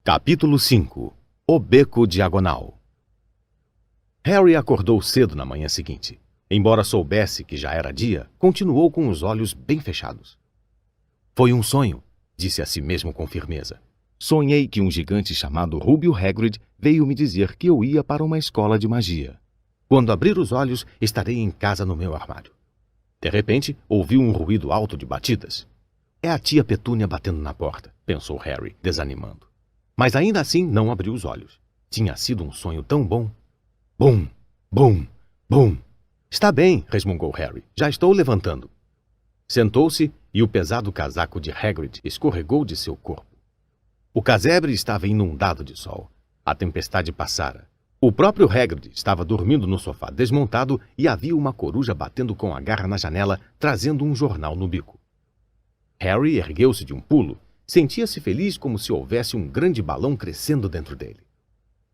Capítulo 5. O Beco Diagonal. Harry acordou cedo na manhã seguinte. Embora soubesse que já era dia, continuou com os olhos bem fechados. Foi um sonho, disse a si mesmo com firmeza. Sonhei que um gigante chamado Rubio Hagrid veio me dizer que eu ia para uma escola de magia. Quando abrir os olhos, estarei em casa no meu armário. De repente, ouviu um ruído alto de batidas. É a tia Petúnia batendo na porta, pensou Harry, desanimando. Mas ainda assim não abriu os olhos. Tinha sido um sonho tão bom. Bum, bum, bum. Está bem, resmungou Harry. Já estou levantando. Sentou-se e o pesado casaco de Hagrid escorregou de seu corpo. O casebre estava inundado de sol. A tempestade passara. O próprio Hagrid estava dormindo no sofá desmontado e havia uma coruja batendo com a garra na janela, trazendo um jornal no bico. Harry ergueu-se de um pulo. Sentia-se feliz como se houvesse um grande balão crescendo dentro dele.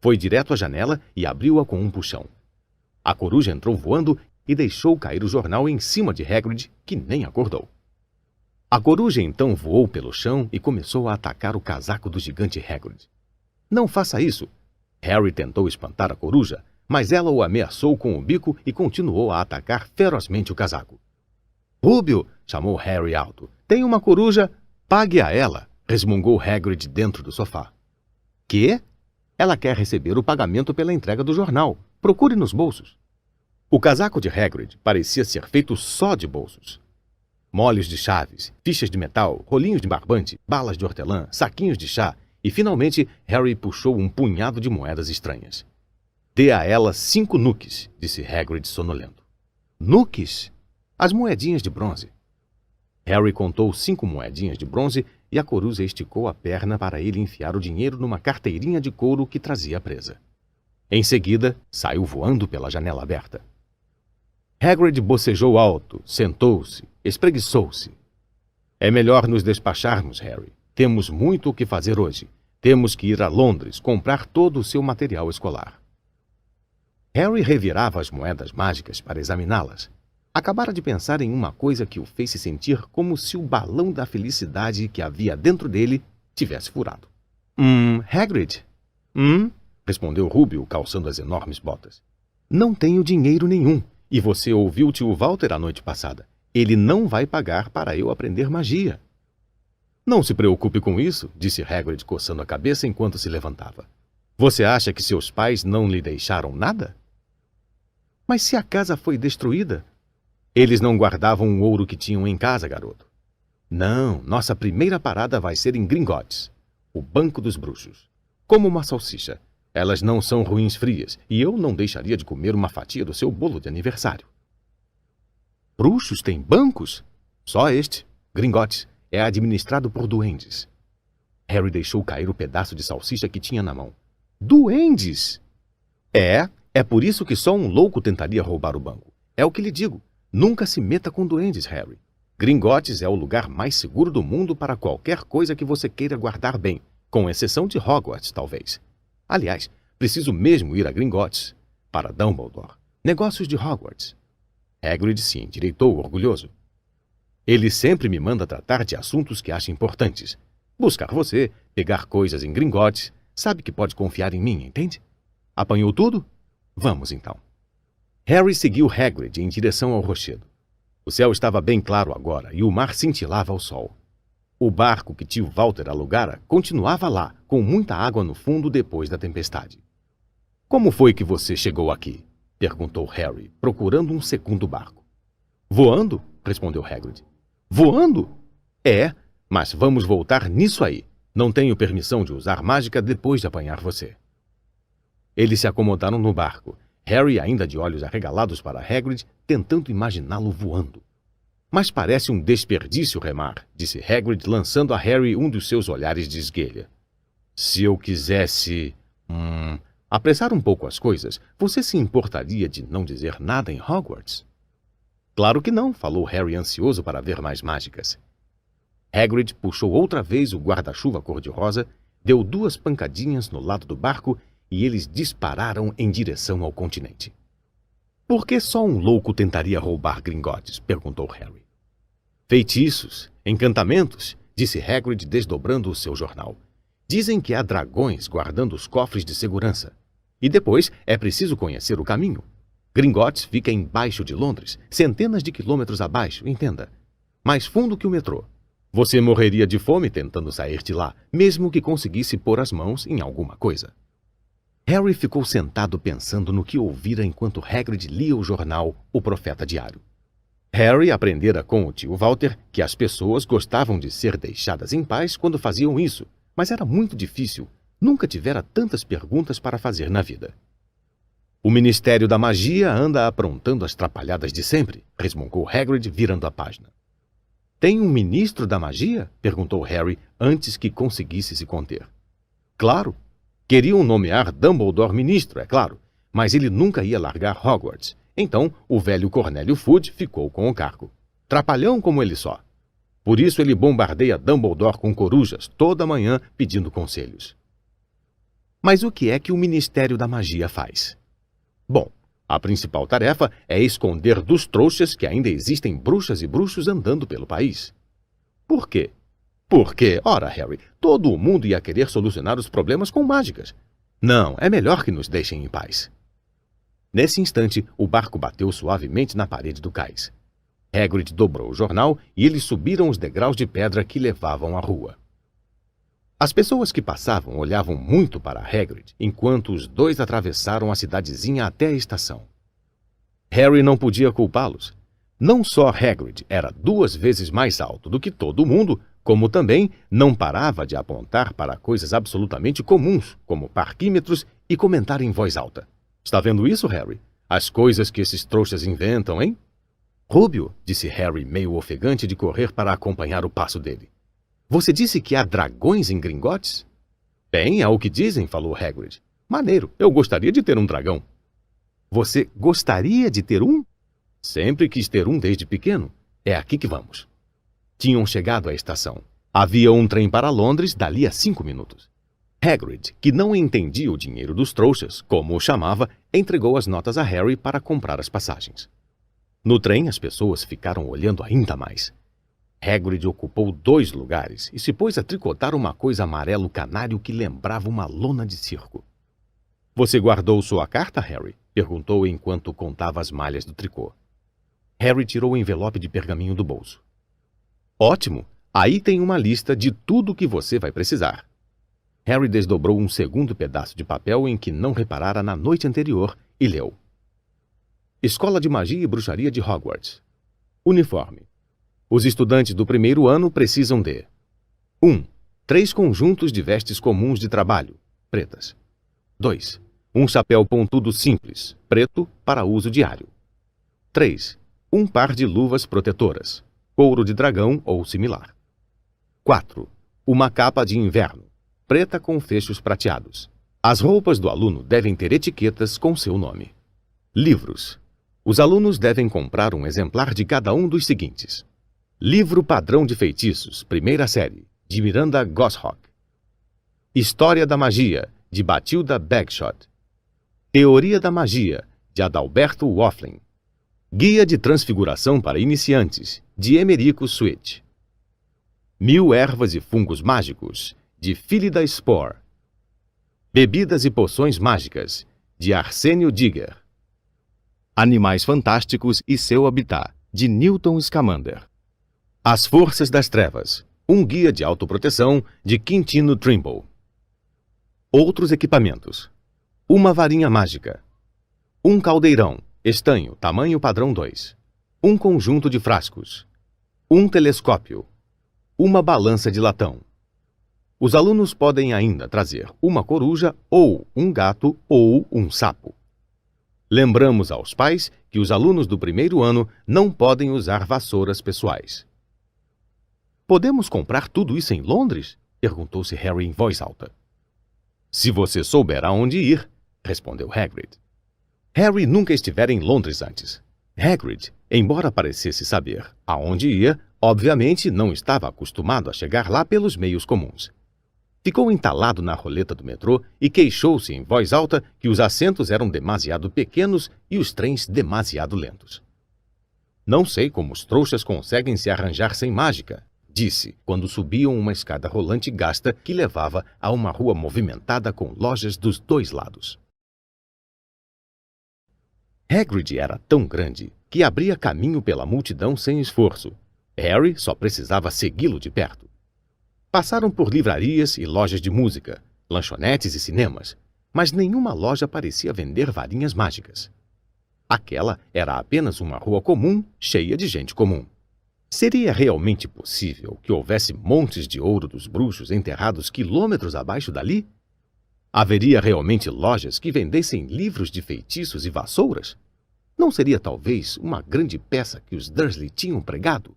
Foi direto à janela e abriu-a com um puxão. A coruja entrou voando e deixou cair o jornal em cima de Hagrid, que nem acordou. A coruja então voou pelo chão e começou a atacar o casaco do gigante Hagrid. Não faça isso! Harry tentou espantar a coruja, mas ela o ameaçou com o bico e continuou a atacar ferozmente o casaco. Rúbio! Chamou Harry alto. Tem uma coruja... Pague a ela, resmungou Hagrid dentro do sofá. Quê? Ela quer receber o pagamento pela entrega do jornal. Procure nos bolsos. O casaco de Hagrid parecia ser feito só de bolsos. Molhos de chaves, fichas de metal, rolinhos de barbante, balas de hortelã, saquinhos de chá e, finalmente, Harry puxou um punhado de moedas estranhas. Dê a ela 5 nuques, disse Hagrid sonolento. Nuques? As moedinhas de bronze. Harry contou 5 moedinhas de bronze e a coruja esticou a perna para ele enfiar o dinheiro numa carteirinha de couro que trazia presa. Em seguida, saiu voando pela janela aberta. Hagrid bocejou alto, sentou-se, espreguiçou-se. É melhor nos despacharmos, Harry. Temos muito o que fazer hoje. Temos que ir a Londres comprar todo o seu material escolar. Harry revirava as moedas mágicas para examiná-las. Acabara de pensar em uma coisa que o fez se sentir como se o balão da felicidade que havia dentro dele tivesse furado. Hagrid? Respondeu Rúbio, calçando as enormes botas. Não tenho dinheiro nenhum, e você ouviu o tio Walter a noite passada. Ele não vai pagar para eu aprender magia. Não se preocupe com isso, disse Hagrid coçando a cabeça enquanto se levantava. Você acha que seus pais não lhe deixaram nada? Mas se a casa foi destruída... Eles não guardavam o ouro que tinham em casa, garoto. Não, nossa primeira parada vai ser em Gringotts, o Banco dos Bruxos. Como uma salsicha. Elas não são ruins frias, e eu não deixaria de comer uma fatia do seu bolo de aniversário. Bruxos têm bancos? Só este, Gringotts, é administrado por duendes. Harry deixou cair o pedaço de salsicha que tinha na mão. Duendes? É por isso que só um louco tentaria roubar o banco. É o que lhe digo. Nunca se meta com duendes, Harry. Gringotts é o lugar mais seguro do mundo para qualquer coisa que você queira guardar bem, com exceção de Hogwarts, talvez. Aliás, preciso mesmo ir a Gringotts, para Dumbledore. Negócios de Hogwarts. Hagrid se endireitou orgulhoso. Ele sempre me manda tratar de assuntos que acha importantes. Buscar você, pegar coisas em Gringotts. Sabe que pode confiar em mim, entende? Apanhou tudo? Vamos, então. Harry seguiu Hagrid em direção ao rochedo. O céu estava bem claro agora e o mar cintilava ao sol. O barco que tio Walter alugara continuava lá, com muita água no fundo depois da tempestade. Como foi que você chegou aqui? Perguntou Harry, procurando um segundo barco. Voando? Respondeu Hagrid. Voando? É, mas vamos voltar nisso aí. Não tenho permissão de usar mágica depois de apanhar você. Eles se acomodaram no barco. Harry ainda de olhos arregalados para Hagrid, tentando imaginá-lo voando. Mas parece um desperdício remar, disse Hagrid, lançando a Harry um dos seus olhares de esguelha. Se eu quisesse... apressar um pouco as coisas, você se importaria de não dizer nada em Hogwarts? Claro que não, falou Harry ansioso para ver mais mágicas. Hagrid puxou outra vez o guarda-chuva cor-de-rosa, deu 2 pancadinhas no lado do barco e eles dispararam em direção ao continente. Por que só um louco tentaria roubar Gringotts? Perguntou Harry. Feitiços, encantamentos, disse Hagrid desdobrando o seu jornal. Dizem que há dragões guardando os cofres de segurança. E depois é preciso conhecer o caminho. Gringotts fica embaixo de Londres, centenas de quilômetros abaixo, entenda. Mais fundo que o metrô. Você morreria de fome tentando sair de lá, mesmo que conseguisse pôr as mãos em alguma coisa. Harry ficou sentado pensando no que ouvira enquanto Hagrid lia o jornal O Profeta Diário. Harry aprendera com o tio Walter que as pessoas gostavam de ser deixadas em paz quando faziam isso, mas era muito difícil. Nunca tivera tantas perguntas para fazer na vida. O Ministério da Magia anda aprontando as trapalhadas de sempre, resmungou Hagrid, virando a página. Tem um ministro da magia? Perguntou Harry antes que conseguisse se conter. Claro. Queriam nomear Dumbledore ministro, é claro, mas ele nunca ia largar Hogwarts. Então, o velho Cornélio Fudge ficou com o cargo. Trapalhão como ele só. Por isso ele bombardeia Dumbledore com corujas toda manhã pedindo conselhos. Mas o que é que o Ministério da Magia faz? Bom, a principal tarefa é esconder dos trouxas que ainda existem bruxas e bruxos andando pelo país. Por quê? Porque, ora, Harry, todo o mundo ia querer solucionar os problemas com mágicas. Não, é melhor que nos deixem em paz. Nesse instante, o barco bateu suavemente na parede do cais. Hagrid dobrou o jornal e eles subiram os degraus de pedra que levavam à rua. As pessoas que passavam olhavam muito para Hagrid enquanto os dois atravessaram a cidadezinha até a estação. Harry não podia culpá-los. Não só Hagrid era 2 vezes mais alto do que todo mundo, como também não parava de apontar para coisas absolutamente comuns, como parquímetros, e comentar em voz alta. Está vendo isso, Harry? As coisas que esses trouxas inventam, hein? Rúbio, disse Harry, meio ofegante de correr para acompanhar o passo dele. Você disse que há dragões em Gringotts? Bem, é o que dizem, falou Hagrid. Maneiro, eu gostaria de ter um dragão. Você gostaria de ter um? Sempre quis ter um desde pequeno. É aqui que vamos. Tinham chegado à estação. Havia um trem para Londres dali a 5 minutos. Hagrid, que não entendia o dinheiro dos trouxas, como o chamava, entregou as notas a Harry para comprar as passagens. No trem, as pessoas ficaram olhando ainda mais. Hagrid ocupou 2 lugares e se pôs a tricotar uma coisa amarelo canário que lembrava uma lona de circo. — Você guardou sua carta, Harry? Perguntou enquanto contava as malhas do tricô. Harry tirou o envelope de pergaminho do bolso. Ótimo! Aí tem uma lista de tudo o que você vai precisar. Harry desdobrou um segundo pedaço de papel em que não reparara na noite anterior e leu. Escola de Magia e Bruxaria de Hogwarts. Uniforme. Os estudantes do primeiro ano precisam de 1. 3 conjuntos de vestes comuns de trabalho, pretas. 2. Um chapéu pontudo simples, preto, para uso diário. 3. Um par de luvas protetoras, couro de dragão ou similar. 4. Uma capa de inverno, preta com fechos prateados. As roupas do aluno devem ter etiquetas com seu nome. Livros. Os alunos devem comprar um exemplar de cada um dos seguintes. Livro Padrão de Feitiços, primeira série, de Miranda Goshawk. História da Magia, de Batilda Bagshot. Teoria da Magia, de Adalberto Waffling. Guia de Transfiguração para Iniciantes, de Emerico Switch. 1000 Ervas e Fungos Mágicos, de Phillida Spore. Bebidas e Poções Mágicas, de Arsênio Digger. Animais Fantásticos e Seu Habitat, de Newton Scamander. As Forças das Trevas, um guia de autoproteção, de Quintino Trimble. Outros equipamentos. Uma varinha mágica. Um caldeirão, estanho, tamanho padrão 2. Um conjunto de frascos. Um telescópio. Uma balança de latão. Os alunos podem ainda trazer uma coruja ou um gato ou um sapo. Lembramos aos pais que os alunos do primeiro ano não podem usar vassouras pessoais. Podemos comprar tudo isso em Londres? Perguntou-se Harry em voz alta. Se você souber aonde ir, respondeu Hagrid. Harry nunca estivera em Londres antes. Hagrid, embora parecesse saber aonde ia, obviamente não estava acostumado a chegar lá pelos meios comuns. Ficou entalado na roleta do metrô e queixou-se em voz alta que os assentos eram demasiado pequenos e os trens demasiado lentos. Não sei como os trouxas conseguem se arranjar sem mágica, disse, quando subiam uma escada rolante gasta que levava a uma rua movimentada com lojas dos dois lados. Hagrid era tão grande que abria caminho pela multidão sem esforço. Harry só precisava segui-lo de perto. Passaram por livrarias e lojas de música, lanchonetes e cinemas, mas nenhuma loja parecia vender varinhas mágicas. Aquela era apenas uma rua comum, cheia de gente comum. Seria realmente possível que houvesse montes de ouro dos bruxos enterrados quilômetros abaixo dali? Haveria realmente lojas que vendessem livros de feitiços e vassouras? Não seria talvez uma grande peça que os Dursley tinham pregado?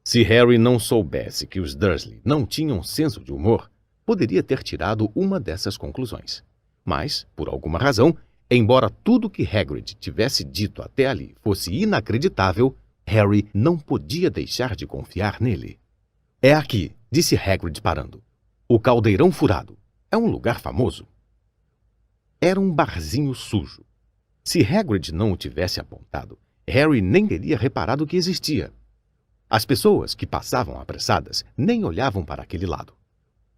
Se Harry não soubesse que os Dursley não tinham senso de humor, poderia ter tirado uma dessas conclusões. Mas, por alguma razão, embora tudo que Hagrid tivesse dito até ali fosse inacreditável, Harry não podia deixar de confiar nele. É aqui, disse Hagrid parando. O Caldeirão Furado. É um lugar famoso. Era um barzinho sujo. Se Hagrid não o tivesse apontado, Harry nem teria reparado que existia. As pessoas que passavam apressadas nem olhavam para aquele lado.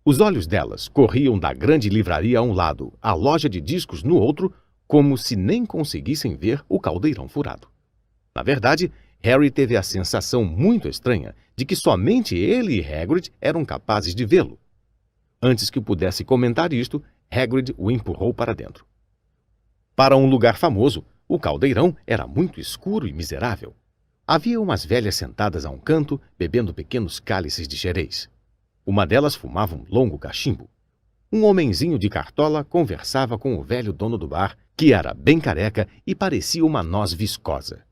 Os olhos delas corriam da grande livraria a um lado, à loja de discos no outro, como se nem conseguissem ver o Caldeirão Furado. Na verdade, Harry teve a sensação muito estranha de que somente ele e Hagrid eram capazes de vê-lo. Antes que pudesse comentar isto, Hagrid o empurrou para dentro. Para um lugar famoso, o caldeirão era muito escuro e miserável. Havia umas velhas sentadas a um canto, bebendo pequenos cálices de xerez. Uma delas fumava um longo cachimbo. Um homenzinho de cartola conversava com o velho dono do bar, que era bem careca e parecia uma noz viscosa.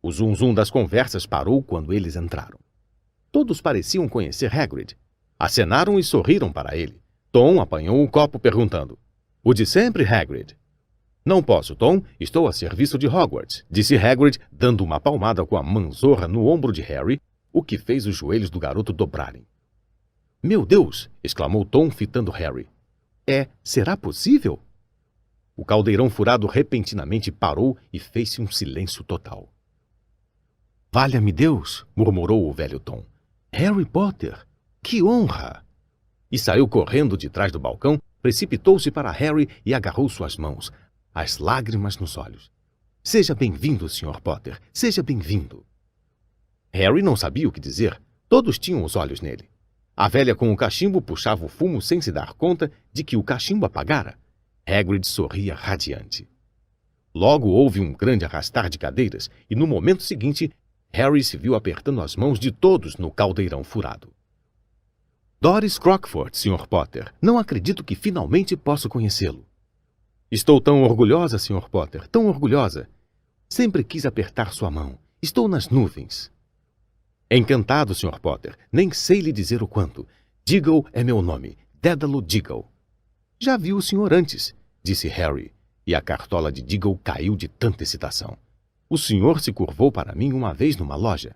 O zum-zum das conversas parou quando eles entraram. Todos pareciam conhecer Hagrid. Acenaram e sorriram para ele. Tom apanhou um copo perguntando: "O de sempre, Hagrid?" "Não posso, Tom. Estou a serviço de Hogwarts", disse Hagrid, dando uma palmada com a manzorra no ombro de Harry, o que fez os joelhos do garoto dobrarem. "Meu Deus!" exclamou Tom, fitando Harry. Será possível?" O caldeirão furado repentinamente parou e fez-se um silêncio total. "Valha-me Deus!" murmurou o velho Tom. "Harry Potter! Que honra!" E saiu correndo de trás do balcão, precipitou-se para Harry e agarrou suas mãos, as lágrimas nos olhos. "Seja bem-vindo, Sr. Potter, seja bem-vindo." Harry não sabia o que dizer. Todos tinham os olhos nele. A velha com o cachimbo puxava o fumo sem se dar conta de que o cachimbo apagara. Hagrid sorria radiante. Logo houve um grande arrastar de cadeiras e, no momento seguinte, Harry se viu apertando as mãos de todos no caldeirão furado. "Doris Crockford, Sr. Potter. Não acredito que finalmente posso conhecê-lo." "Estou tão orgulhosa, Sr. Potter, tão orgulhosa. Sempre quis apertar sua mão. Estou nas nuvens." "Encantado, Sr. Potter. Nem sei lhe dizer o quanto. Diggle é meu nome. Dédalo Diggle." "Já vi o senhor antes", disse Harry, e a cartola de Diggle caiu de tanta excitação. "O senhor se curvou para mim uma vez numa loja."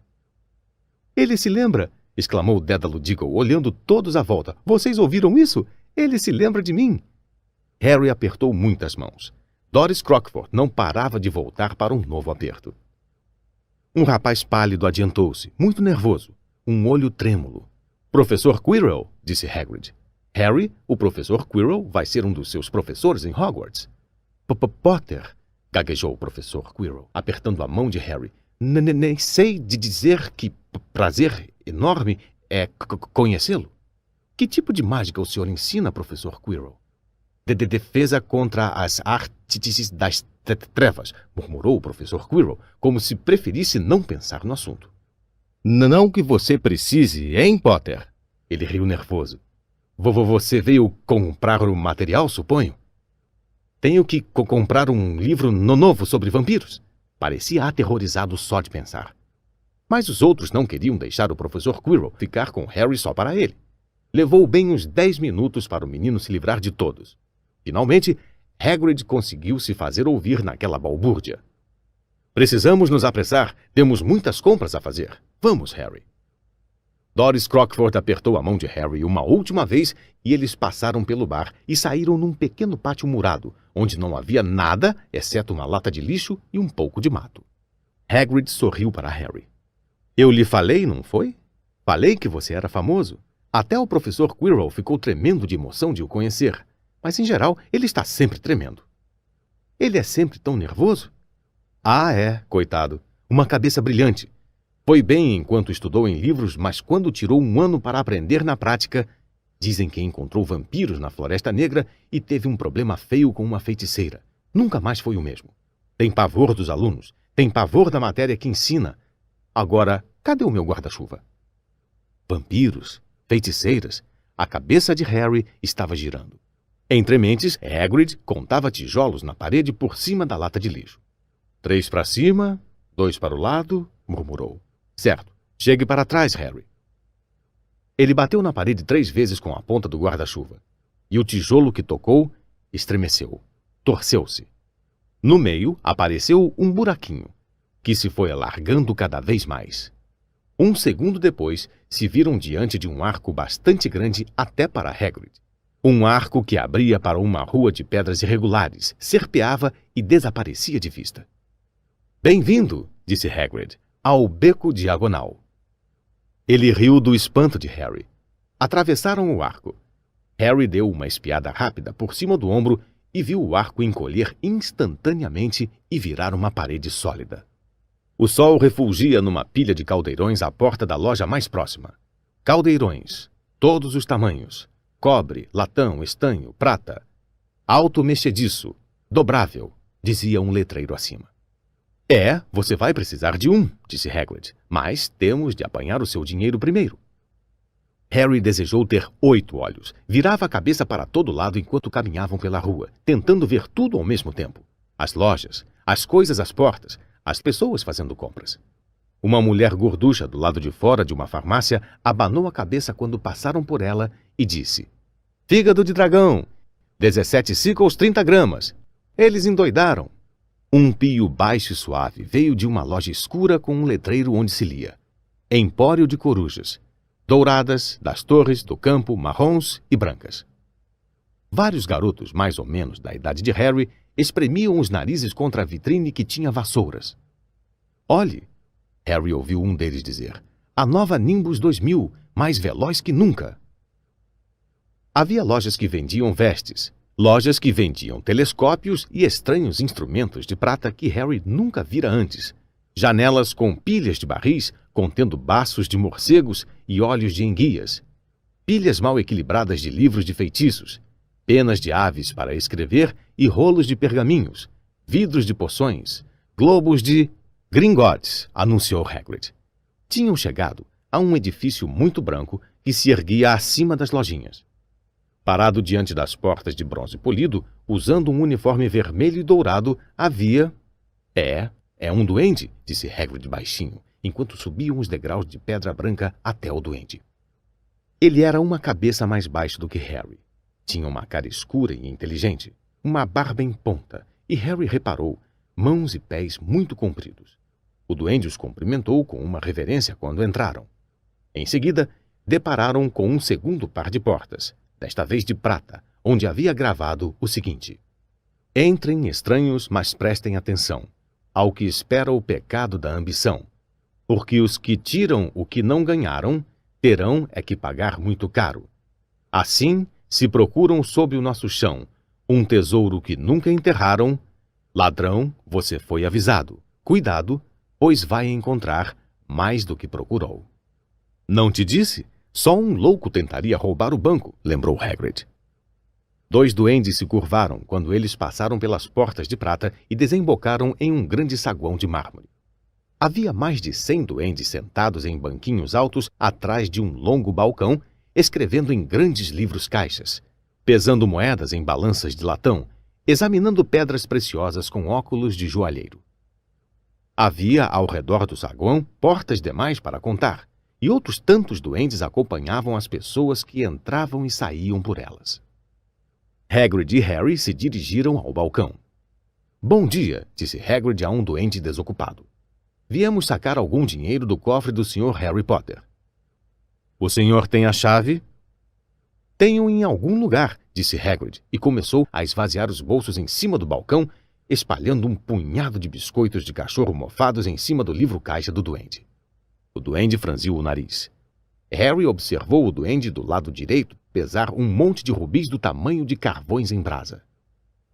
"Ele se lembra!" exclamou Dédalo Diggle, olhando todos à volta. "Vocês ouviram isso? Ele se lembra de mim." Harry apertou muitas mãos. Doris Crockford não parava de voltar para um novo aperto. Um rapaz pálido adiantou-se, muito nervoso, um olho trêmulo. "Professor Quirrell", disse Hagrid. "Harry, o professor Quirrell vai ser um dos seus professores em Hogwarts." Potter", gaguejou o professor Quirrell, apertando a mão de Harry. Nem sei de dizer que prazer enorme é conhecê-lo." "Que tipo de mágica o senhor ensina, professor Quirrell?" De defesa contra as artes das trevas", murmurou o professor Quirrell, como se preferisse não pensar no assunto. "Não que você precise, hein, Potter?" Ele riu nervoso. Você veio comprar o material, suponho?" "Tenho que comprar um livro novo sobre vampiros." Parecia aterrorizado só de pensar. Mas os outros não queriam deixar o professor Quirrell ficar com Harry só para ele. Levou bem uns 10 minutos para o menino se livrar de todos. Finalmente, Hagrid conseguiu se fazer ouvir naquela balbúrdia. "Precisamos nos apressar. Temos muitas compras a fazer. Vamos, Harry." Doris Crockford apertou a mão de Harry uma última vez e eles passaram pelo bar e saíram num pequeno pátio murado, onde não havia nada exceto uma lata de lixo e um pouco de mato. Hagrid sorriu para Harry. "Eu lhe falei, não foi?" Falei que você era famoso. Até o professor Quirrell ficou tremendo de emoção de o conhecer. Mas, em geral, ele está sempre tremendo. Ele é sempre tão nervoso? Ah, é, coitado. Uma cabeça brilhante. Foi bem enquanto estudou em livros, mas quando tirou um ano para aprender na prática, dizem que encontrou vampiros na Floresta Negra e teve um problema feio com uma feiticeira. Nunca mais foi o mesmo. Tem pavor dos alunos. Tem pavor da matéria que ensina. Agora, cadê o meu guarda-chuva? Vampiros, feiticeiras. A cabeça de Harry estava girando. Entre mentes, Hagrid contava tijolos na parede por cima da lata de lixo. 3 para cima, 2 para o lado, murmurou. Certo, chegue para trás, Harry. Ele bateu na parede 3 vezes com a ponta do guarda-chuva. E o tijolo que tocou estremeceu, torceu-se. No meio apareceu um buraquinho, que se foi alargando cada vez mais. 1 segundo depois, se viram diante de um arco bastante grande até para Hagrid. Um arco que abria para uma rua de pedras irregulares, serpeava e desaparecia de vista. Bem-vindo, disse Hagrid, ao Beco Diagonal. Ele riu do espanto de Harry. Atravessaram o arco. Harry deu uma espiada rápida por cima do ombro e viu o arco encolher instantaneamente e virar uma parede sólida. O sol refulgia numa pilha de caldeirões à porta da loja mais próxima. Caldeirões, todos os tamanhos. Cobre, latão, estanho, prata. Alto mexediço, dobrável, dizia um letreiro acima. Você vai precisar de um, disse Hagrid, mas temos de apanhar o seu dinheiro primeiro. Harry desejou ter 8 olhos. Virava a cabeça para todo lado enquanto caminhavam pela rua, tentando ver tudo ao mesmo tempo. As lojas, as coisas às portas, as pessoas fazendo compras. Uma mulher gorducha do lado de fora de uma farmácia abanou a cabeça quando passaram por ela e disse: Fígado de dragão, 17 sickles 30 gramas. Eles endoidaram. Um pio baixo e suave veio de uma loja escura com um letreiro onde se lia: Empório de corujas, douradas, das torres, do campo, marrons e brancas. Vários garotos, mais ou menos da idade de Harry, espremiam os narizes contra a vitrine que tinha vassouras. Olhe, Harry ouviu um deles dizer, a nova Nimbus 2000, mais veloz que nunca. Havia lojas que vendiam vestes, lojas que vendiam telescópios e estranhos instrumentos de prata que Harry nunca vira antes, janelas com pilhas de barris contendo baços de morcegos e olhos de enguias, pilhas mal equilibradas de livros de feitiços, penas de aves para escrever e rolos de pergaminhos, vidros de poções, globos de... Gringotts, anunciou Hagrid. Tinham chegado a um edifício muito branco que se erguia acima das lojinhas. Parado diante das portas de bronze polido, usando um uniforme vermelho e dourado, havia... É um duende, disse Hagrid baixinho, enquanto subiam os degraus de pedra branca até o duende. Ele era uma cabeça mais baixa do que Harry. Tinha uma cara escura e inteligente, uma barba em ponta, e Harry reparou mãos e pés muito compridos. O duende os cumprimentou com uma reverência quando entraram. Em seguida, depararam com um segundo par de portas, desta vez de prata, onde havia gravado o seguinte: Entrem, estranhos, mas prestem atenção ao que espera o pecado da ambição, porque os que tiram o que não ganharam terão é que pagar muito caro. Assim, se procuram sob o nosso chão um tesouro que nunca enterraram, ladrão, você foi avisado. Cuidado, pois vai encontrar mais do que procurou. Não te disse? Só um louco tentaria roubar o banco, lembrou Hagrid. 2 duendes se curvaram quando eles passaram pelas portas de prata e desembocaram em um grande saguão de mármore. Havia mais de 100 duendes sentados em banquinhos altos atrás de um longo balcão, escrevendo em grandes livros-caixas, pesando moedas em balanças de latão, examinando pedras preciosas com óculos de joalheiro. Havia ao redor do saguão portas demais para contar, e outros tantos duendes acompanhavam as pessoas que entravam e saíam por elas. Hagrid e Harry se dirigiram ao balcão. Bom dia, disse Hagrid a um duende desocupado. Viemos sacar algum dinheiro do cofre do Sr. Harry Potter. O senhor tem a chave? Tenho em algum lugar, disse Hagrid, e começou a esvaziar os bolsos em cima do balcão, espalhando um punhado de biscoitos de cachorro mofados em cima do livro-caixa do duende. O duende franziu o nariz. Harry observou o duende do lado direito pesar um monte de rubis do tamanho de carvões em brasa.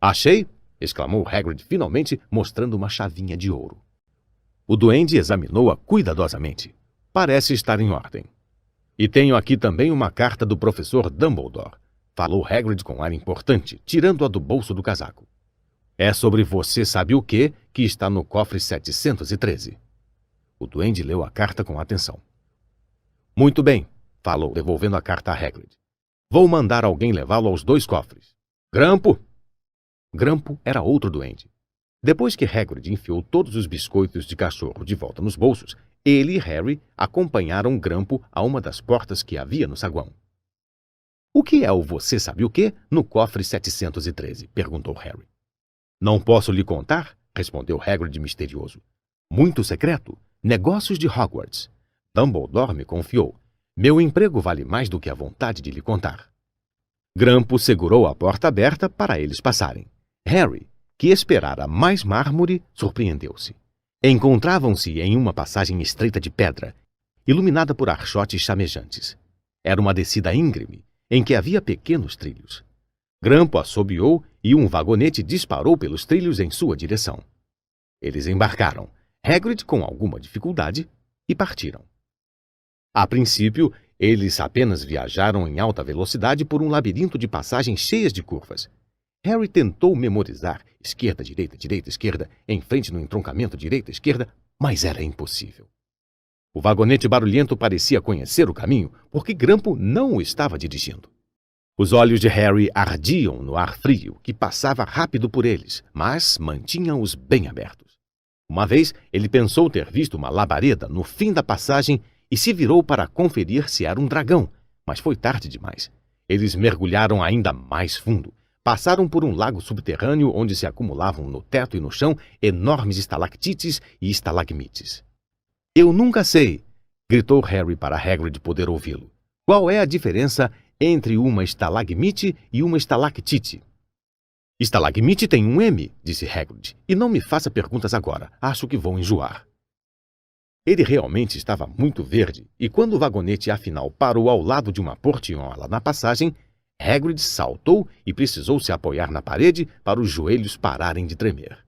"Achei!" exclamou Hagrid finalmente, mostrando uma chavinha de ouro. O duende examinou-a cuidadosamente. "Parece estar em ordem. E tenho aqui também uma carta do professor Dumbledore", falou Hagrid com ar importante, tirando-a do bolso do casaco. "É sobre você sabe o quê que está no cofre 713. O duende leu a carta com atenção. "Muito bem", falou, devolvendo a carta a Hagrid. "Vou mandar alguém levá-lo aos 2 cofres. Grampo!" Grampo era outro duende. Depois que Hagrid enfiou todos os biscoitos de cachorro de volta nos bolsos, ele e Harry acompanharam Grampo a uma das portas que havia no saguão. "O que é o você sabe o quê no cofre 713? Perguntou Harry. "Não posso lhe contar", respondeu Hagrid misterioso. "Muito secreto. Negócios de Hogwarts. Dumbledore me confiou. Meu emprego vale mais do que a vontade de lhe contar." Grampo segurou a porta aberta para eles passarem. Harry, que esperara mais mármore, surpreendeu-se. Encontravam-se em uma passagem estreita de pedra, iluminada por archotes chamejantes. Era uma descida íngreme, em que havia pequenos trilhos. Grampo assobiou e um vagonete disparou pelos trilhos em sua direção. Eles embarcaram, Hagrid com alguma dificuldade, e partiram. A princípio, eles apenas viajaram em alta velocidade por um labirinto de passagens cheias de curvas. Harry tentou memorizar esquerda, direita, esquerda, em frente no entroncamento direita, mas era impossível. O vagonete barulhento parecia conhecer o caminho, porque Grampo não o estava dirigindo. Os olhos de Harry ardiam no ar frio, que passava rápido por eles, mas mantinham-os bem abertos. Uma vez, ele pensou ter visto uma labareda no fim da passagem e se virou para conferir se era um dragão, mas foi tarde demais. Eles mergulharam ainda mais fundo. Passaram por um lago subterrâneo onde se acumulavam no teto e no chão enormes estalactites e estalagmites. "Eu nunca sei", gritou Harry para Hagrid poder ouvi-lo. "Qual é a diferença entre uma estalagmite e uma estalactite?" "Estalagmite tem um M", disse Hagrid, "e não me faça perguntas agora. Acho que vou enjoar." Ele realmente estava muito verde, e quando o vagonete afinal parou ao lado de uma portinhola na passagem, Hagrid saltou e precisou se apoiar na parede para os joelhos pararem de tremer.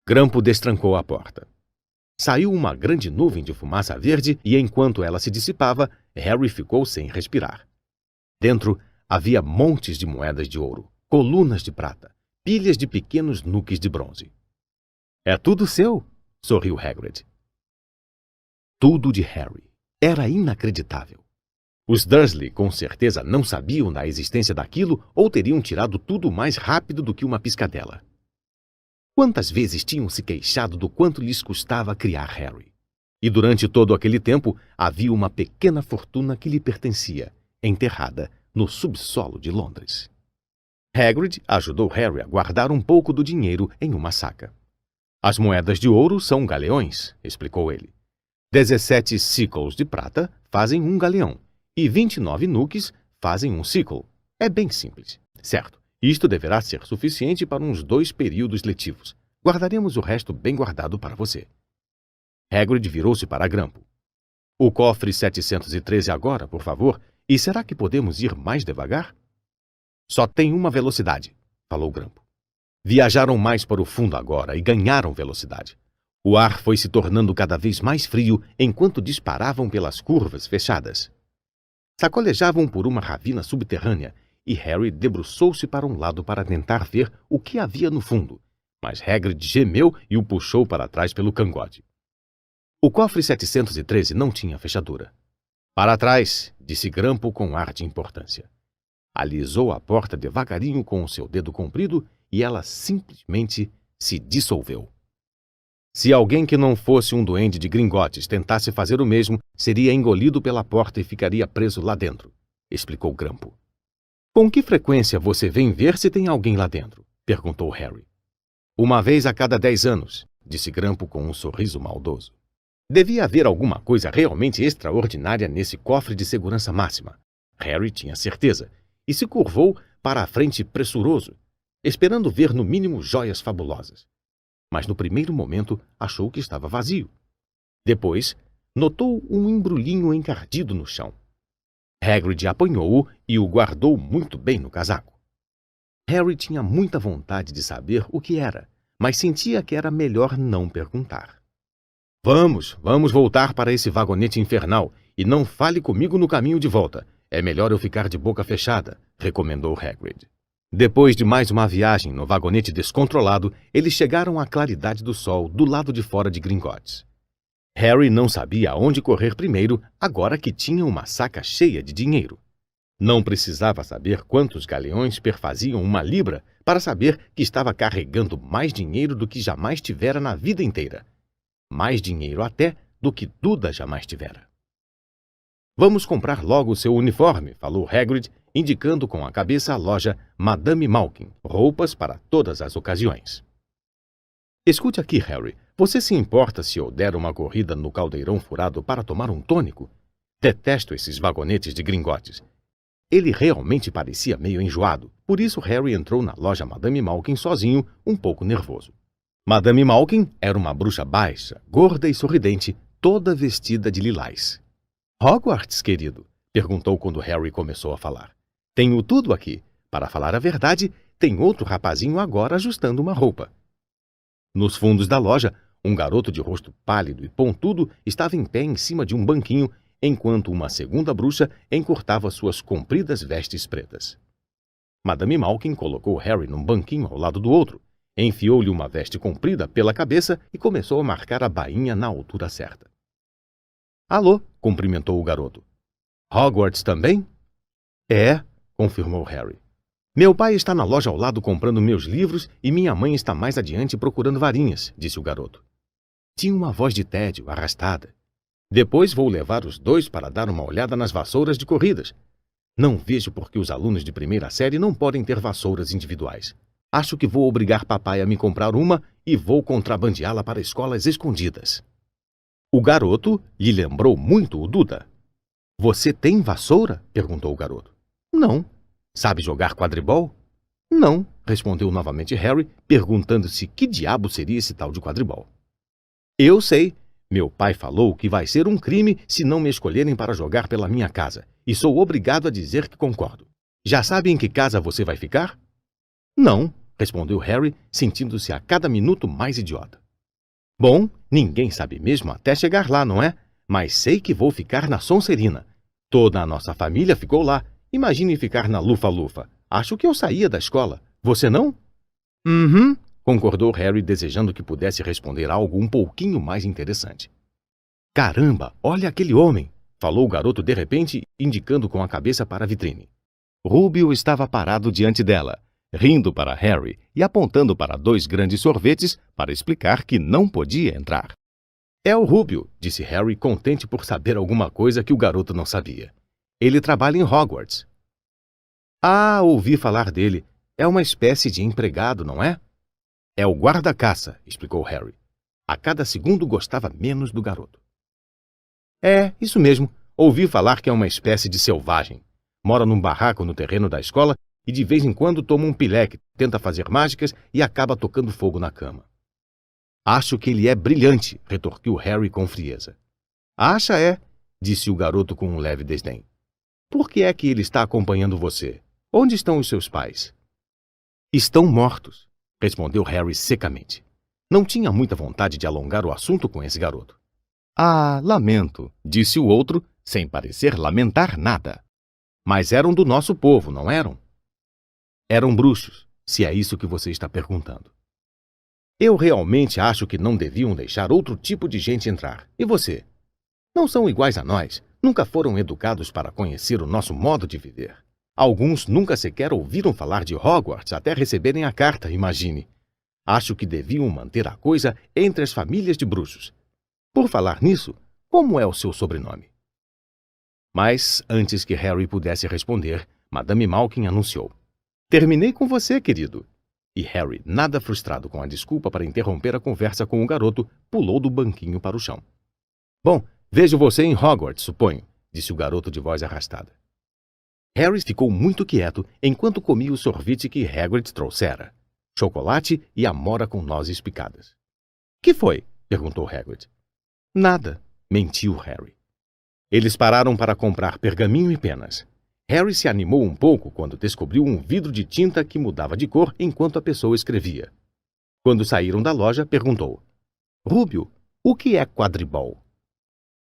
Grampo destrancou a porta. Saiu uma grande nuvem de fumaça verde e, enquanto ela se dissipava, Harry ficou sem respirar. Dentro havia montes de moedas de ouro, colunas de prata, pilhas de pequenos nuques de bronze. "É tudo seu", sorriu Hagrid. Tudo de Harry. Era inacreditável. Os Dursley com certeza não sabiam da existência daquilo ou teriam tirado tudo mais rápido do que uma piscadela. Quantas vezes tinham se queixado do quanto lhes custava criar Harry? E durante todo aquele tempo havia uma pequena fortuna que lhe pertencia, enterrada no subsolo de Londres. Hagrid ajudou Harry a guardar um pouco do dinheiro em uma saca. "As moedas de ouro são galeões", explicou ele. 17 sickles de prata fazem um galeão, e 29 nuques fazem um sickle. É bem simples. Certo, isto deverá ser suficiente para uns 2 períodos letivos. Guardaremos o resto bem guardado para você. Hagrid virou-se para Grampo. "O cofre 713 agora, por favor, e será que podemos ir mais devagar?" "Só tem uma velocidade", falou Grampo. Viajaram mais para o fundo agora e ganharam velocidade. O ar foi se tornando cada vez mais frio enquanto disparavam pelas curvas fechadas. Sacolejavam por uma ravina subterrânea e Harry debruçou-se para um lado para tentar ver o que havia no fundo, mas Hagrid gemeu e o puxou para trás pelo cangote. O cofre 713 não tinha fechadura. "Para trás", disse Grampo com ar de importância. Alisou a porta devagarinho com o seu dedo comprido e ela simplesmente se dissolveu. Se alguém que não fosse um duende de Gringotts tentasse fazer o mesmo, seria engolido pela porta e ficaria preso lá dentro, explicou Grampo. "Com que frequência você vem ver se tem alguém lá dentro?" perguntou Harry. "Uma vez a cada 10 anos, disse Grampo com um sorriso maldoso. Devia haver alguma coisa realmente extraordinária nesse cofre de segurança máxima. Harry tinha certeza, e se curvou para a frente pressuroso, esperando ver no mínimo joias fabulosas. Mas no primeiro momento achou que estava vazio. Depois, notou um embrulhinho encardido no chão. Hagrid apanhou-o e o guardou muito bem no casaco. Harry tinha muita vontade de saber o que era, mas sentia que era melhor não perguntar. Vamos voltar para esse vagonete infernal e não fale comigo no caminho de volta. É melhor eu ficar de boca fechada, recomendou Hagrid. Depois de mais uma viagem no vagonete descontrolado, eles chegaram à claridade do sol do lado de fora de Gringotts. Harry não sabia aonde correr primeiro, agora que tinha uma saca cheia de dinheiro. Não precisava saber quantos galeões perfaziam uma libra para saber que estava carregando mais dinheiro do que jamais tivera na vida inteira. Mais dinheiro até do que Duda jamais tivera. Vamos comprar logo o seu uniforme, falou Hagrid, indicando com a cabeça a loja Madame Malkin, roupas para todas as ocasiões. Escute aqui, Harry, você se importa se eu der uma corrida no caldeirão furado para tomar um tônico? Detesto esses vagonetes de Gringotts. Ele realmente parecia meio enjoado, por isso Harry entrou na loja Madame Malkin sozinho, um pouco nervoso. Madame Malkin era uma bruxa baixa, gorda e sorridente, toda vestida de lilás. Hogwarts, querido? Perguntou quando Harry começou a falar. Tenho tudo aqui. Para falar a verdade, tem outro rapazinho agora ajustando uma roupa. Nos fundos da loja, um garoto de rosto pálido e pontudo estava em pé em cima de um banquinho, enquanto uma segunda bruxa encurtava suas compridas vestes pretas. Madame Malkin colocou Harry num banquinho ao lado do outro, enfiou-lhe uma veste comprida pela cabeça e começou a marcar a bainha na altura certa. Alô, cumprimentou o garoto. Hogwarts também? É, confirmou Harry. Meu pai está na loja ao lado comprando meus livros e minha mãe está mais adiante procurando varinhas, disse o garoto. Tinha uma voz de tédio, arrastada. Depois vou levar os dois para dar uma olhada nas vassouras de corridas. Não vejo por que os alunos de primeira série não podem ter vassouras individuais. Acho que vou obrigar papai a me comprar uma e vou contrabandeá-la para escolas escondidas. O garoto lhe lembrou muito o Duda. Você tem vassoura? Perguntou o garoto. Não. Sabe jogar quadribol? Não, respondeu novamente Harry, perguntando-se que diabo seria esse tal de quadribol. Eu sei. Meu pai falou que vai ser um crime se não me escolherem para jogar pela minha casa, e sou obrigado a dizer que concordo. Já sabe em que casa você vai ficar? Não, respondeu Harry, sentindo-se a cada minuto mais idiota. Bom, ninguém sabe mesmo até chegar lá, não é? Mas sei que vou ficar na Sonserina. Toda a nossa família ficou lá. Imagine ficar na Lufa-Lufa. Acho que eu saía da escola. Você não? Concordou Harry, desejando que pudesse responder algo um pouquinho mais interessante. Caramba, olha aquele homem! Falou o garoto de repente, indicando com a cabeça para a vitrine. Rúbio estava parado diante dela, rindo para Harry e apontando para 2 grandes sorvetes para explicar que não podia entrar. É o Rúbio, disse Harry, contente por saber alguma coisa que o garoto não sabia. Ele trabalha em Hogwarts. Ah, ouvi falar dele. É uma espécie de empregado, não é? É o guarda-caça, explicou Harry. A cada segundo gostava menos do garoto. É, isso mesmo. Ouvi falar que é uma espécie de selvagem. Mora num barraco no terreno da escola e de vez em quando toma um pileque, tenta fazer mágicas e acaba tocando fogo na cama. Acho que ele é brilhante, retorquiu Harry com frieza. Acha é? Disse o garoto com um leve desdém. Por que é que ele está acompanhando você? Onde estão os seus pais? Estão mortos, respondeu Harry secamente. Não tinha muita vontade de alongar o assunto com esse garoto. Ah, lamento, disse o outro, sem parecer lamentar nada. Mas eram do nosso povo, não eram? Eram bruxos, se é isso que você está perguntando. Eu realmente acho que não deviam deixar outro tipo de gente entrar. E você? Não são iguais a nós, nunca foram educados para conhecer o nosso modo de viver. Alguns nunca sequer ouviram falar de Hogwarts até receberem a carta, imagine. Acho que deviam manter a coisa entre as famílias de bruxos. Por falar nisso, como é o seu sobrenome? Mas, antes que Harry pudesse responder, Madame Malkin anunciou. Terminei com você, querido. E Harry, nada frustrado com a desculpa para interromper a conversa com o garoto, pulou do banquinho para o chão. Bom, vejo você em Hogwarts, suponho, disse o garoto de voz arrastada. Harry ficou muito quieto enquanto comia o sorvete que Hagrid trouxera. Chocolate e amora com nozes picadas. Que foi? Perguntou Hagrid. Nada, mentiu Harry. Eles pararam para comprar pergaminho e penas. Harry se animou um pouco quando descobriu um vidro de tinta que mudava de cor enquanto a pessoa escrevia. Quando saíram da loja, perguntou: Rúbio, o que é quadribol?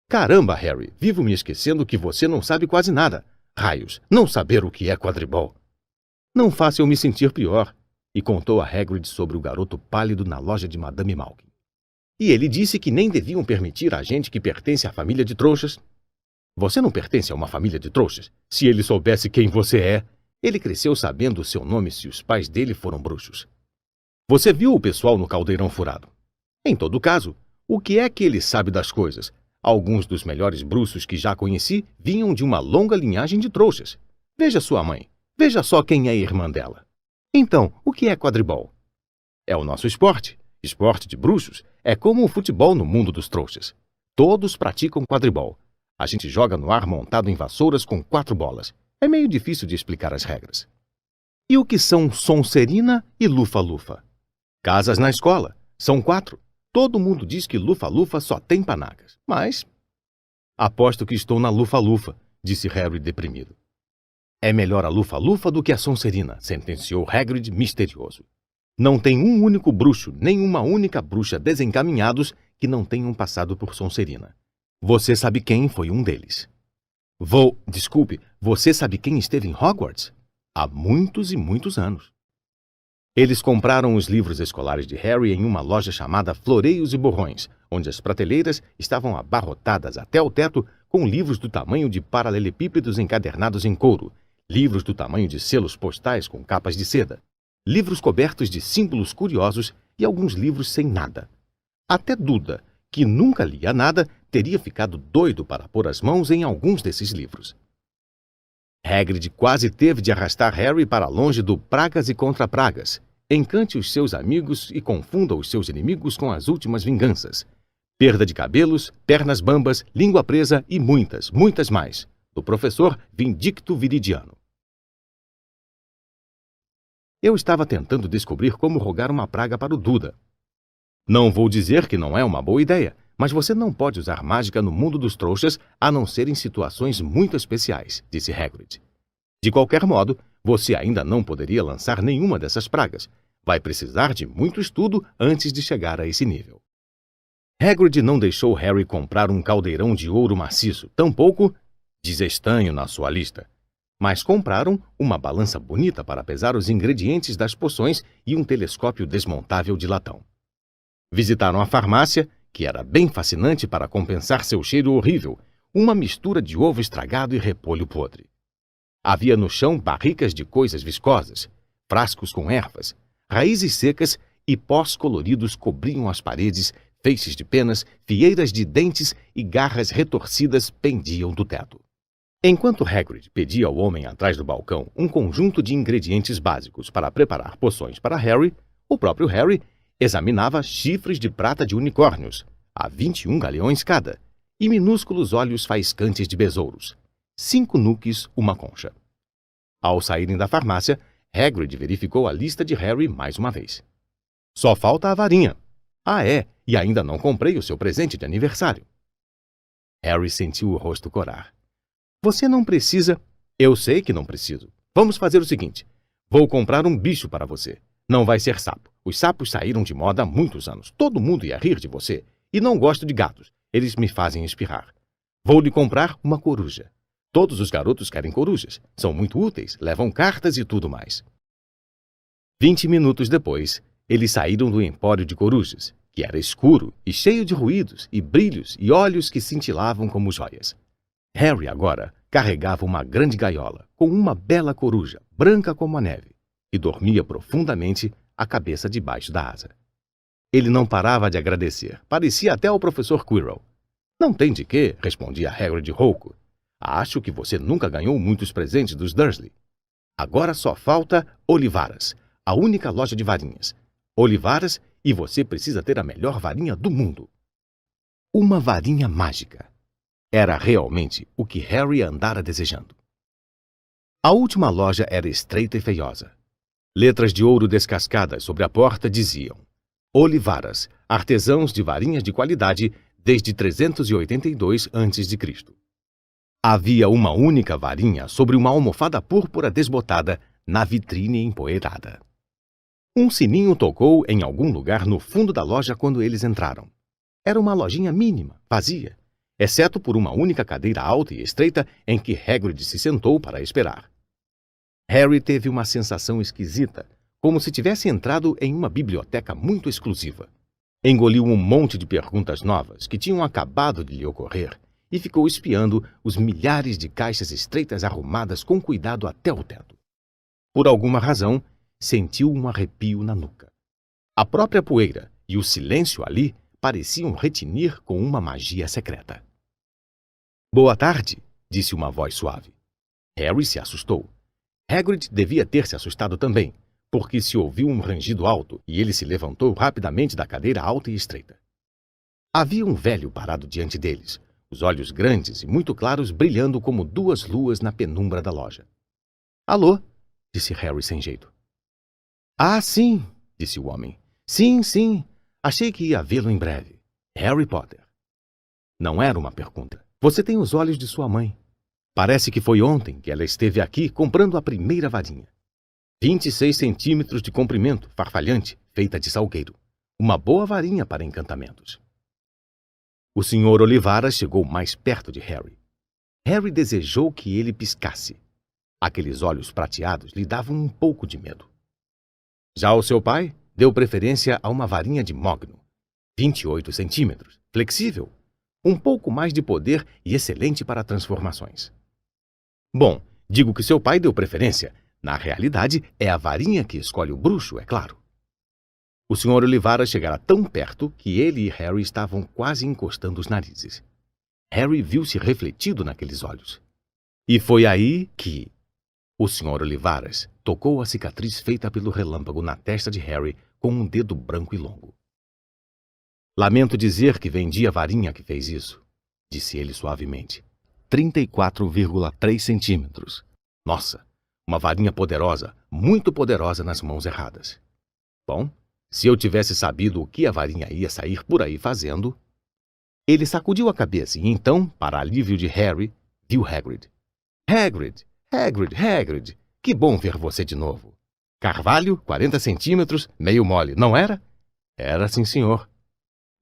Caramba, Harry, vivo me esquecendo que você não sabe quase nada. Raios, não saber o que é quadribol. Não faça eu me sentir pior. E contou a Hagrid sobre o garoto pálido na loja de Madame Malkin. E ele disse que nem deviam permitir a gente que pertence à família de trouxas. Você não pertence a uma família de trouxas? Se ele soubesse quem você é, ele cresceu sabendo o seu nome se os pais dele foram bruxos. Você viu o pessoal no caldeirão furado? Em todo caso, o que é que ele sabe das coisas? Alguns dos melhores bruxos que já conheci vinham de uma longa linhagem de trouxas. Veja sua mãe. Veja só quem é a irmã dela. Então, o que é quadribol? É o nosso esporte. Esporte de bruxos é como o futebol no mundo dos trouxas. Todos praticam quadribol. A gente joga no ar montado em vassouras com 4 bolas. É meio difícil de explicar as regras. E o que são Sonserina e Lufa-Lufa? Casas na escola. São 4. Todo mundo diz que Lufa-Lufa só tem panacas. Mas... Aposto que estou na Lufa-Lufa, disse Harry deprimido. É melhor a Lufa-Lufa do que a Sonserina, sentenciou Hagrid misterioso. Não tem um único bruxo, nem uma única bruxa desencaminhados que não tenham passado por Sonserina. Você sabe quem foi um deles. Desculpe, você sabe quem esteve em Hogwarts? Há muitos e muitos anos. Eles compraram os livros escolares de Harry em uma loja chamada Floreios e Borrões, onde as prateleiras estavam abarrotadas até o teto com livros do tamanho de paralelepípedos encadernados em couro, livros do tamanho de selos postais com capas de seda, livros cobertos de símbolos curiosos e alguns livros sem nada. Até Duda, que nunca lia nada, teria ficado doido para pôr as mãos em alguns desses livros. Hagrid quase teve de arrastar Harry para longe do Pragas e contra Pragas. Encante os seus amigos e confunda os seus inimigos com as últimas vinganças. Perda de cabelos, pernas bambas, língua presa e muitas, muitas mais. Do professor Vindicto Viridiano. Eu estava tentando descobrir como rogar uma praga para o Duda. Não vou dizer que não é uma boa ideia, mas você não pode usar mágica no mundo dos trouxas a não ser em situações muito especiais, disse Hagrid. De qualquer modo, você ainda não poderia lançar nenhuma dessas pragas. Vai precisar de muito estudo antes de chegar a esse nível. Hagrid não deixou Harry comprar um caldeirão de ouro maciço, tampouco desestanho na sua lista. Mas compraram uma balança bonita para pesar os ingredientes das poções e um telescópio desmontável de latão. Visitaram a farmácia, que era bem fascinante para compensar seu cheiro horrível, uma mistura de ovo estragado e repolho podre. Havia no chão barricas de coisas viscosas, frascos com ervas, raízes secas e pós coloridos cobriam as paredes, feixes de penas, fieiras de dentes e garras retorcidas pendiam do teto. Enquanto Hagrid pedia ao homem atrás do balcão um conjunto de ingredientes básicos para preparar poções para Harry, o próprio Harry examinava chifres de prata de unicórnios, a 21 galeões cada, e minúsculos olhos faiscantes de besouros. 5 nuques, uma concha. Ao saírem da farmácia, Hagrid verificou a lista de Harry mais uma vez. Só falta a varinha. Ah, é, e ainda não comprei o seu presente de aniversário. Harry sentiu o rosto corar. Você não precisa... Eu sei que não preciso. Vamos fazer o seguinte. Vou comprar um bicho para você. Não vai ser sapo. Os sapos saíram de moda há muitos anos. Todo mundo ia rir de você. E não gosto de gatos. Eles me fazem espirrar. Vou lhe comprar uma coruja. Todos os garotos querem corujas. São muito úteis, levam cartas e tudo mais. 20 minutos depois, eles saíram do empório de corujas, que era escuro e cheio de ruídos e brilhos e olhos que cintilavam como joias. Harry agora carregava uma grande gaiola com uma bela coruja, branca como a neve, e dormia profundamente, a cabeça debaixo da asa. Ele não parava de agradecer. Parecia até o professor Quirrell. Não tem de quê, respondia Hagrid rouco. Acho que você nunca ganhou muitos presentes dos Dursley. Agora só falta Olivaras, a única loja de varinhas. Olivaras, e você precisa ter a melhor varinha do mundo. Uma varinha mágica. Era realmente o que Harry andara desejando. A última loja era estreita e feiosa. Letras de ouro descascadas sobre a porta diziam: Olivaras, artesãos de varinhas de qualidade desde 382 a.C. Havia uma única varinha sobre uma almofada púrpura desbotada na vitrine empoeirada. Um sininho tocou em algum lugar no fundo da loja quando eles entraram. Era uma lojinha mínima, vazia, exceto por uma única cadeira alta e estreita em que Hagrid se sentou para esperar. Harry teve uma sensação esquisita, como se tivesse entrado em uma biblioteca muito exclusiva. Engoliu um monte de perguntas novas que tinham acabado de lhe ocorrer e ficou espiando os milhares de caixas estreitas arrumadas com cuidado até o teto. Por alguma razão, sentiu um arrepio na nuca. A própria poeira e o silêncio ali pareciam retinir com uma magia secreta. "Boa tarde", disse uma voz suave. Harry se assustou. Hagrid devia ter se assustado também, porque se ouviu um rangido alto e ele se levantou rapidamente da cadeira alta e estreita. Havia um velho parado diante deles, os olhos grandes e muito claros brilhando como duas luas na penumbra da loja. "Alô?", disse Harry sem jeito. "Ah, sim", disse o homem. "Sim, sim. Achei que ia vê-lo em breve. Harry Potter." Não era uma pergunta. "Você tem os olhos de sua mãe. Parece que foi ontem que ela esteve aqui comprando a primeira varinha. 26 centímetros de comprimento, farfalhante, feita de salgueiro. Uma boa varinha para encantamentos." O Sr. Olivaras chegou mais perto de Harry. Harry desejou que ele piscasse. Aqueles olhos prateados lhe davam um pouco de medo. Já o seu pai deu preferência a uma varinha de mogno, 28 centímetros, flexível, um pouco mais de poder e excelente para transformações. Bom, digo que seu pai deu preferência. Na realidade, é a varinha que escolhe o bruxo, é claro. O Sr. Olivaras chegara tão perto que ele e Harry estavam quase encostando os narizes. Harry viu-se refletido naqueles olhos. E foi aí que o Sr. Olivaras tocou a cicatriz feita pelo relâmpago na testa de Harry com um dedo branco e longo. "Lamento dizer que vendi a varinha que fez isso", disse ele suavemente. 34,3 centímetros. Nossa, uma varinha poderosa, muito poderosa nas mãos erradas. Bom, se eu tivesse sabido o que a varinha ia sair por aí fazendo... Ele sacudiu a cabeça e então, para alívio de Harry, viu Hagrid. "Hagrid, Hagrid, Hagrid, que bom ver você de novo. Carvalho, 40 centímetros, meio mole, não era?" "Era, sim, senhor."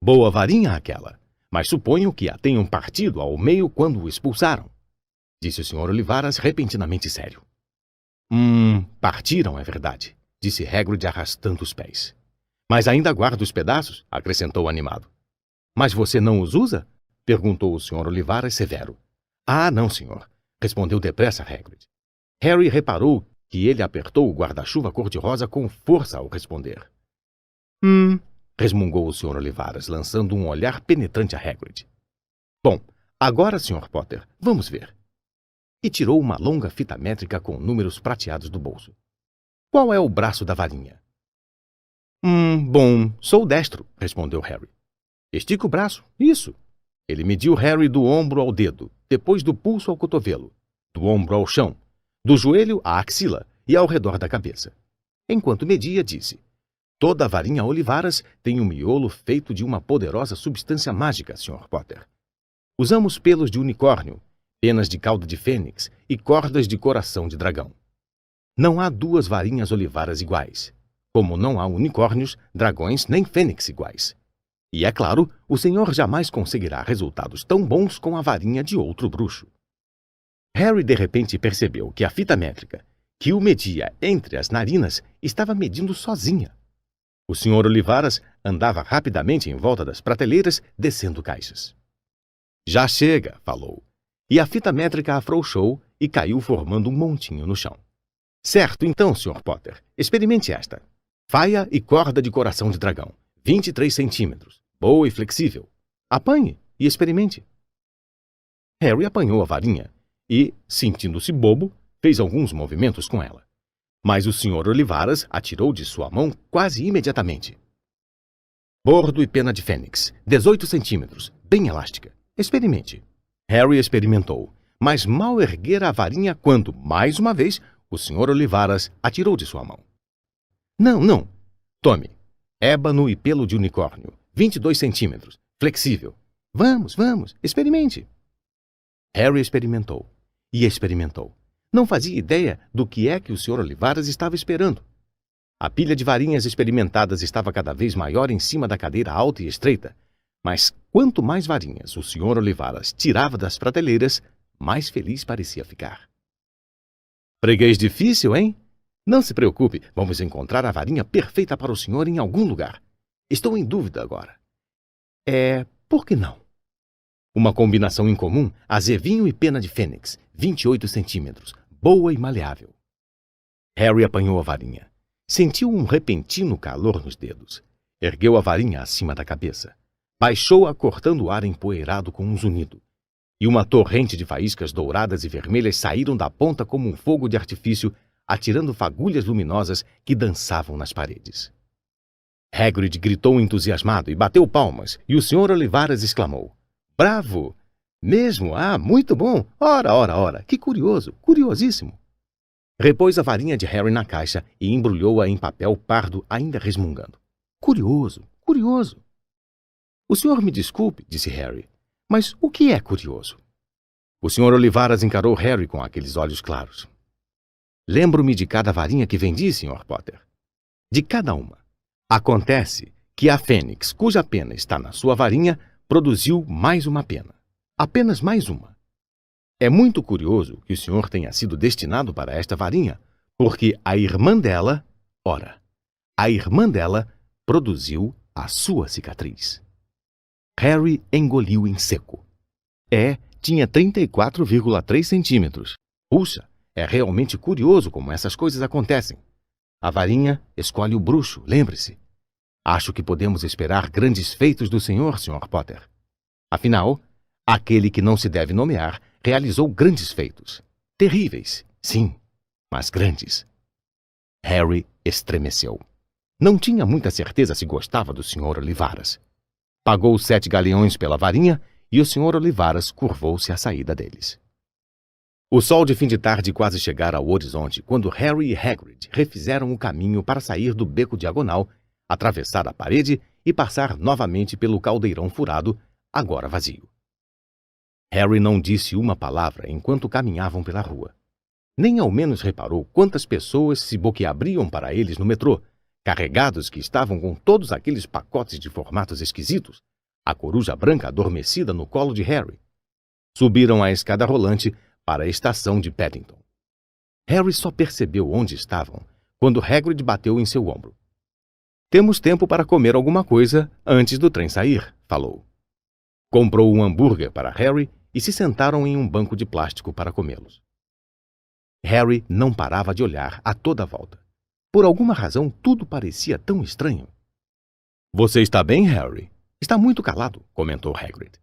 "Boa varinha aquela, mas suponho que a tenham partido ao meio quando o expulsaram", disse o Sr. Olivaras repentinamente sério. Partiram, é verdade", disse Hagrid arrastando os pés. "Mas ainda guardo os pedaços", acrescentou animado. "Mas você não os usa?", perguntou o Sr. Olivaras severo. "Ah, não, senhor", respondeu depressa Hagrid. Harry reparou que ele apertou o guarda-chuva cor-de-rosa com força ao responder. Resmungou o Sr. Olivaras, lançando um olhar penetrante a Hagrid. "Bom, agora, Sr. Potter, vamos ver." E tirou uma longa fita métrica com números prateados do bolso. "Qual é o braço da varinha?" Bom, sou destro", respondeu Harry. "Estica o braço, isso." Ele mediu Harry do ombro ao dedo, depois do pulso ao cotovelo, do ombro ao chão, do joelho à axila e ao redor da cabeça. Enquanto media, disse: "Toda a varinha Olivaras tem um miolo feito de uma poderosa substância mágica, Sr. Potter. Usamos pelos de unicórnio, penas de cauda de fênix e cordas de coração de dragão. Não há duas varinhas Olivaras iguais, como não há unicórnios, dragões nem fênix iguais. E, é claro, o senhor jamais conseguirá resultados tão bons com a varinha de outro bruxo." Harry de repente percebeu que a fita métrica, que o media entre as narinas, estava medindo sozinha. O Sr. Olivaras andava rapidamente em volta das prateleiras, descendo caixas. "Já chega", falou, e a fita métrica afrouxou e caiu formando um montinho no chão. "Certo, então, Sr. Potter, experimente esta. Faia e corda de coração de dragão, 23 centímetros, boa e flexível. Apanhe e experimente." Harry apanhou a varinha e, sentindo-se bobo, fez alguns movimentos com ela. Mas o Sr. Olivaras atirou de sua mão quase imediatamente. "Bordo e pena de fênix, 18 centímetros, bem elástica. Experimente." Harry experimentou, mas mal erguera a varinha quando, mais uma vez, o Sr. Olivaras atirou de sua mão. Não, não. Tome. Ébano e pelo de unicórnio, 22 centímetros, flexível. Vamos, experimente." Harry experimentou. E experimentou. Não fazia ideia do que é que o Sr. Olivaras estava esperando. A pilha de varinhas experimentadas estava cada vez maior em cima da cadeira alta e estreita, mas quanto mais varinhas o Sr. Olivaras tirava das prateleiras, mais feliz parecia ficar. Freguês difícil, hein? Não se preocupe, vamos encontrar a varinha perfeita para o senhor em algum lugar. Estou em dúvida agora. Por que não? Uma combinação incomum, azevinho e pena de fênix, 28 centímetros, boa e maleável. Harry apanhou a varinha. Sentiu um repentino calor nos dedos. Ergueu a varinha acima da cabeça. Baixou-a cortando o ar empoeirado com um zunido. E uma torrente de faíscas douradas e vermelhas saíram da ponta como um fogo de artifício, atirando fagulhas luminosas que dançavam nas paredes. Hagrid gritou entusiasmado e bateu palmas, e o Sr. Olivaras exclamou: "Bravo! Mesmo? Muito bom! Ora! Que curioso! Curiosíssimo!" Repôs a varinha de Harry na caixa e embrulhou-a em papel pardo, ainda resmungando. Curioso! O senhor me desculpe, disse Harry, mas o que é curioso? O Sr. Olivaras encarou Harry com aqueles olhos claros. Lembro-me de cada varinha que vendi, Sr. Potter. De cada uma. Acontece que a fênix, cuja pena está na sua varinha, produziu mais uma pena. Apenas mais uma. É muito curioso que o senhor tenha sido destinado para esta varinha, porque a irmã dela produziu a sua cicatriz. Harry engoliu em seco. Tinha 34,3 centímetros. Puxa, é realmente curioso como essas coisas acontecem. A varinha escolhe o bruxo, lembre-se. Acho que podemos esperar grandes feitos do senhor, Sr. Potter. Afinal, aquele que não se deve nomear realizou grandes feitos. Terríveis, sim, mas grandes. Harry estremeceu. Não tinha muita certeza se gostava do Sr. Olivaras. Pagou 7 galeões pela varinha e o Sr. Olivaras curvou-se à saída deles. O sol de fim de tarde quase chegara ao horizonte quando Harry e Hagrid refizeram o caminho para sair do beco diagonal, atravessar a parede e passar novamente pelo caldeirão furado, agora vazio. Harry não disse uma palavra enquanto caminhavam pela rua. Nem ao menos reparou quantas pessoas se boquiabriam para eles no metrô, carregados que estavam com todos aqueles pacotes de formatos esquisitos, a coruja branca adormecida no colo de Harry. Subiram a escada rolante para a estação de Paddington. Harry só percebeu onde estavam quando Hagrid bateu em seu ombro. "Temos tempo para comer alguma coisa antes do trem sair", falou. Comprou um hambúrguer para Harry e se sentaram em um banco de plástico para comê-los. Harry não parava de olhar a toda a volta. Por alguma razão, tudo parecia tão estranho. "Você está bem, Harry? Está muito calado", comentou Hagrid.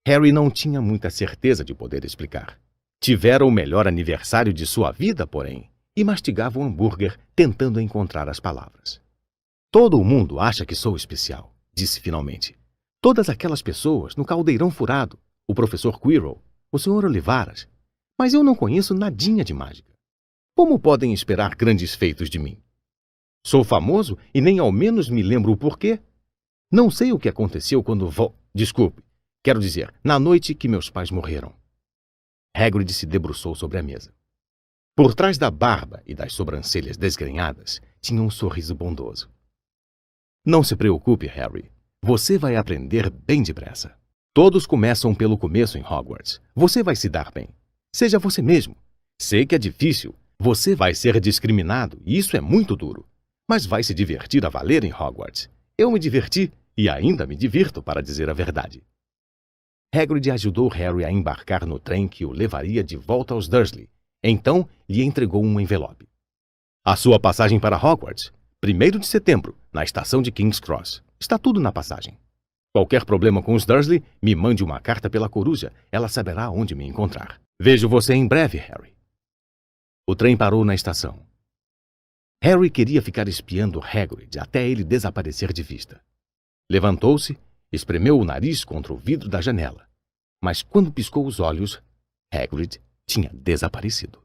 Harry não tinha muita certeza de poder explicar. Tivera o melhor aniversário de sua vida, porém, e mastigava o hambúrguer, tentando encontrar as palavras. "Todo o mundo acha que sou especial", disse finalmente. "Todas aquelas pessoas no caldeirão furado, o professor Quirrell, o Sr. Olivaras. Mas eu não conheço nadinha de mágica. Como podem esperar grandes feitos de mim? Sou famoso e nem ao menos me lembro o porquê. Não sei o que aconteceu quando Desculpe, quero dizer, na noite que meus pais morreram." Hagrid se debruçou sobre a mesa. Por trás da barba e das sobrancelhas desgrenhadas, tinha um sorriso bondoso. "Não se preocupe, Harry. Você vai aprender bem depressa. Todos começam pelo começo em Hogwarts. Você vai se dar bem. Seja você mesmo. Sei que é difícil. Você vai ser discriminado e isso é muito duro. Mas vai se divertir a valer em Hogwarts. Eu me diverti e ainda me divirto, para dizer a verdade." Hagrid ajudou Harry a embarcar no trem que o levaria de volta aos Dursley. Então lhe entregou um envelope. "A sua passagem para Hogwarts, 1º de setembro, na estação de King's Cross. Está tudo na passagem. Qualquer problema com os Dursley, me mande uma carta pela coruja. Ela saberá onde me encontrar. Vejo você em breve, Harry." O trem parou na estação. Harry queria ficar espiando Hagrid até ele desaparecer de vista. Levantou-se, espremeu o nariz contra o vidro da janela. Mas quando piscou os olhos, Hagrid tinha desaparecido.